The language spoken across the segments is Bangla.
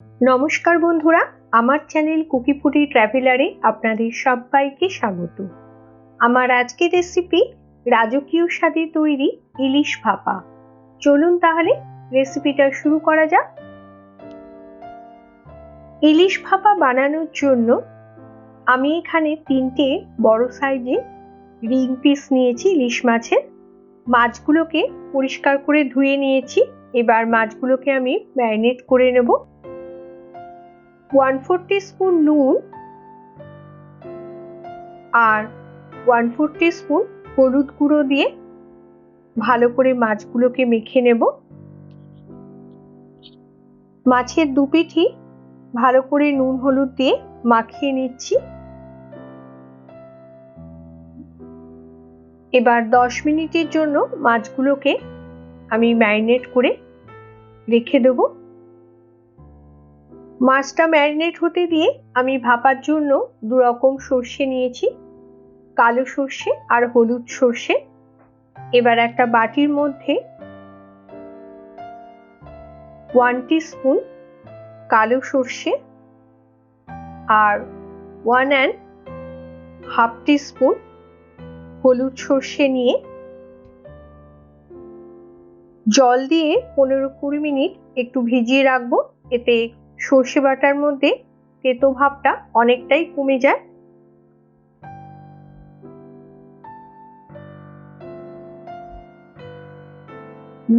নমস্কার বন্ধুরা, আমার চ্যানেল কুকি ফুডি ট্রাভেলারে আপনাদের সবাইকে স্বাগত। আমার আজকের রেসিপি রাজকীয় স্বাদে তৈরি ইলিশ ভাপা। চলুন তাহলে রেসিপিটা শুরু করা যাক। ইলিশ ভাপা বানানোর জন্য আমি এখানে 3টে বড় সাইজের রিং পিস নিয়েছি ইলিশ মাছের। মাছগুলোকে পরিষ্কার করে ধুয়ে নিয়েছি। এবার মাছগুলোকে আমি ম্যারিনেট করে নেব। 1/4 টিস্পুন নুন আর 1/4 টিস্পুন হলুদ গুঁড়ো দিয়ে ভালো করে মাছগুলোকে মেখে নেব। মাছের দুপিঠই ভালো করে নুন হলুদ দিয়ে মাখিয়ে নিচ্ছি। এবার 10 মিনিটের জন্য মাছগুলোকে আমি ম্যারিনেট করে রেখে দেব। মাছটা ম্যারিনেট হতে দিয়ে আমি ভাপার জন্য দু রকম সর্ষে নিয়েছি, কালো সর্ষে আর হলুদ সর্ষে। এবার একটা বাটির মধ্যে 1 টিস্পুন কালো সর্ষে আর 1.5 টিস্পুন হলুদ সর্ষে নিয়ে জল দিয়ে 15-20 মিনিট একটু ভিজিয়ে রাখবো। এতে সর্ষে বাটার মধ্যে তেতো ভাবটা অনেকটাই কমে যায়।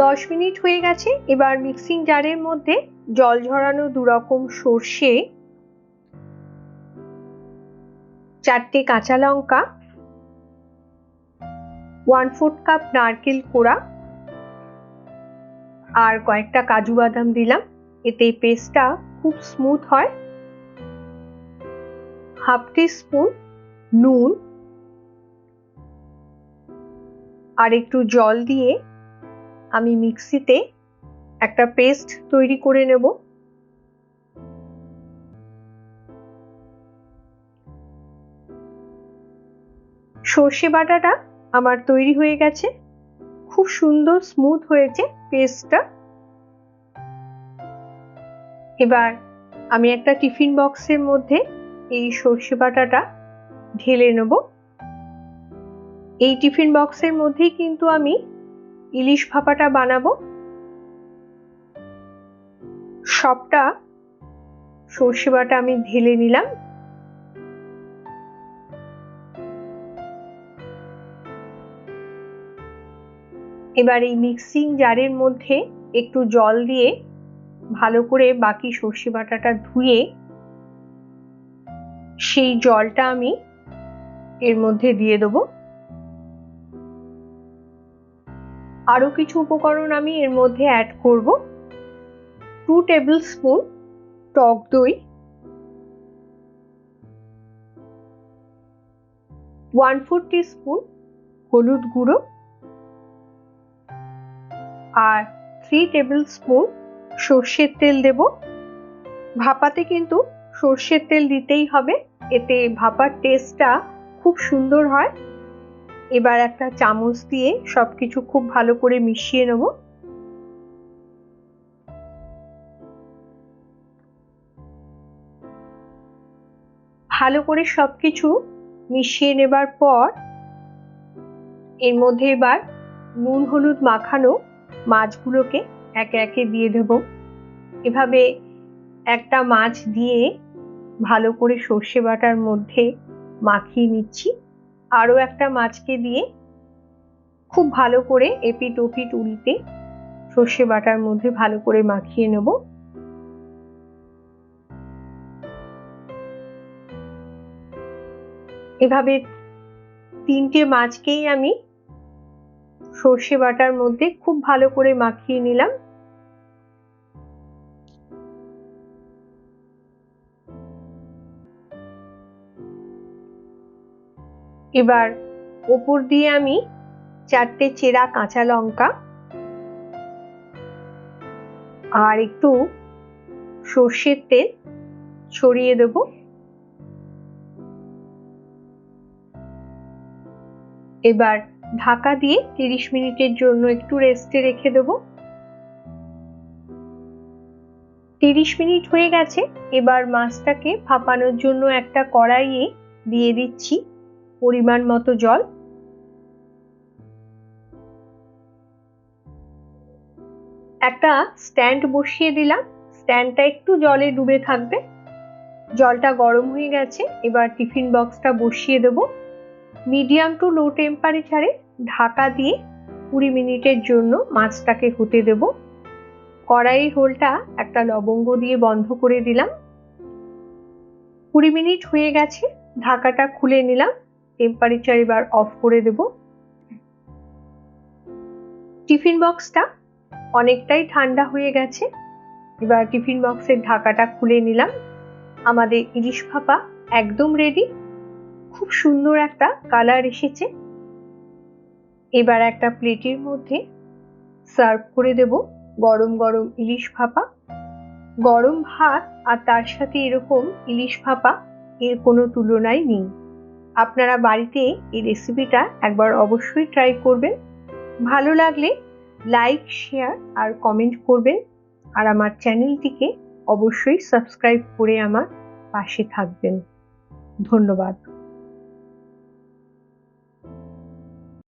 দশ মিনিট হয়ে গেছে। এবার মিক্সিং জারের মধ্যে জল ঝরানো 2 রকম সর্ষে, 4টে কাঁচা লঙ্কা, 1/4 কাপ নারকেল কোড়া আর কয়েকটা কাজু বাদাম দিলাম। এতে পেস্টটা খুব স্মুথ হয়। 1/2 টিস্পুন নুন আর একটু জল দিয়ে আমি মিক্সিতে একটা পেস্ট তৈরি করে নেব। সর্ষে বাটাটা আমার তৈরি হয়ে গেছে, খুব সুন্দর স্মুথ হয়েছে পেস্টটা। এবার আমি একটা টিফিন বক্সের মধ্যে এই সর্ষে বাটাটা ঢেলে নেব। এই টিফিন বক্সের মধ্যেই কিন্তু আমি ইলিশ ভাপাটা বানাবো। সবটা সর্ষে বাটা আমি ঢেলে নিলাম। এবার এই মিক্সিং জারের মধ্যে একটু জল দিয়ে ভালো করে বাকি সর্ষে বাটাটা ধুয়ে সেই জলটা আমি এর মধ্যে দিয়ে দেব। আরো কিছু উপকরণ আমি এর মধ্যে অ্যাড করব। 2 টেবিল স্পুন টক দই, 1/4 টিস্পুন হলুদ গুঁড়ো আর 3 টেবিল স্পুন সর্ষের তেল দেব। ভাপাতে কিন্তু সর্ষের তেল দিতেই হবে, এতে ভাপার টেস্টটা খুব সুন্দর হয়। এবার একটা চামচ দিয়ে সবকিছু খুব ভালো করে মিশিয়ে নেব। ভালো করে সবকিছু মিশিয়ে নেবার পর এর মধ্যে এবার নুন হলুদ মাখানো মাছগুলোকে একে একে দিয়ে দেব। এভাবে একটা মাছ দিয়ে ভালো করে সর্ষে বাটার মধ্যে মাখিয়ে নিচ্ছি। আরো একটা মাছকে দিয়ে খুব ভালো করে এপিট ওপিট উল্টে সর্ষে বাটার মধ্যে ভালো করে মাখিয়ে নেব। এভাবে 3টে মাছকেই আমি সর্ষে বাটার মধ্যে খুব ভালো করে মাখিয়ে নিলাম। এবার ওপর দিয়ে আমি 4টে চেরা কাঁচা লঙ্কা আর একটু সর্ষের তেল ছড়িয়ে দেব। এবার ঢাকা দিয়ে 30 মিনিটের জন্য একটু রেস্টে রেখে দেব। 30 মিনিট হয়ে গেছে। এবার মাছটাকে ভাপানোর জন্য একটা কড়াইয়ে দিয়ে দিচ্ছি পরিমাণ মতো জল। একটা স্ট্যান্ড বসিয়ে দিলাম, স্ট্যান্ডটা একটু জলে ডুবে থাকবে। জলটা গরম হয়ে গেছে, এবার টিফিন বক্সটা বসিয়ে দেব। মিডিয়াম টু লো টেম্পারেচারে ঢাকা দিয়ে 20 মিনিটের জন্য মাছটাকে হতে দেব। কড়াইয়ের হোলটা একটা লবঙ্গ দিয়ে বন্ধ করে দিলাম। 20 মিনিট হয়ে গেছে, ঢাকাটা খুলে নিলাম। টেম্পারেচার এবার অফ করে দেব। টিফিন বক্সটা অনেকটাই ঠান্ডা হয়ে গেছে, এবার টিফিন বক্সের ঢাকাটা খুলে নিলাম। আমাদের ইলিশ ভাপা একদম রেডি। খুব সুন্দর একটা কালার এসেছে। এবার একটা প্লেটের মধ্যে সার্ভ করে দেব গরম গরম ইলিশ ভাপা। গরম ভাত আর তার সাথে এরকম ইলিশ ভাপা, এর কোনো তুলনাই নেই। আপনারা বাড়িতে এই রেসিপিটা একবার অবশ্যই ট্রাই করবেন। ভালো লাগলে লাইক, শেয়ার আর কমেন্ট করবেন। আর আমার চ্যানেলটিকে অবশ্যই সাবস্ক্রাইব করে আমার পাশে থাকবেন। ধন্যবাদ।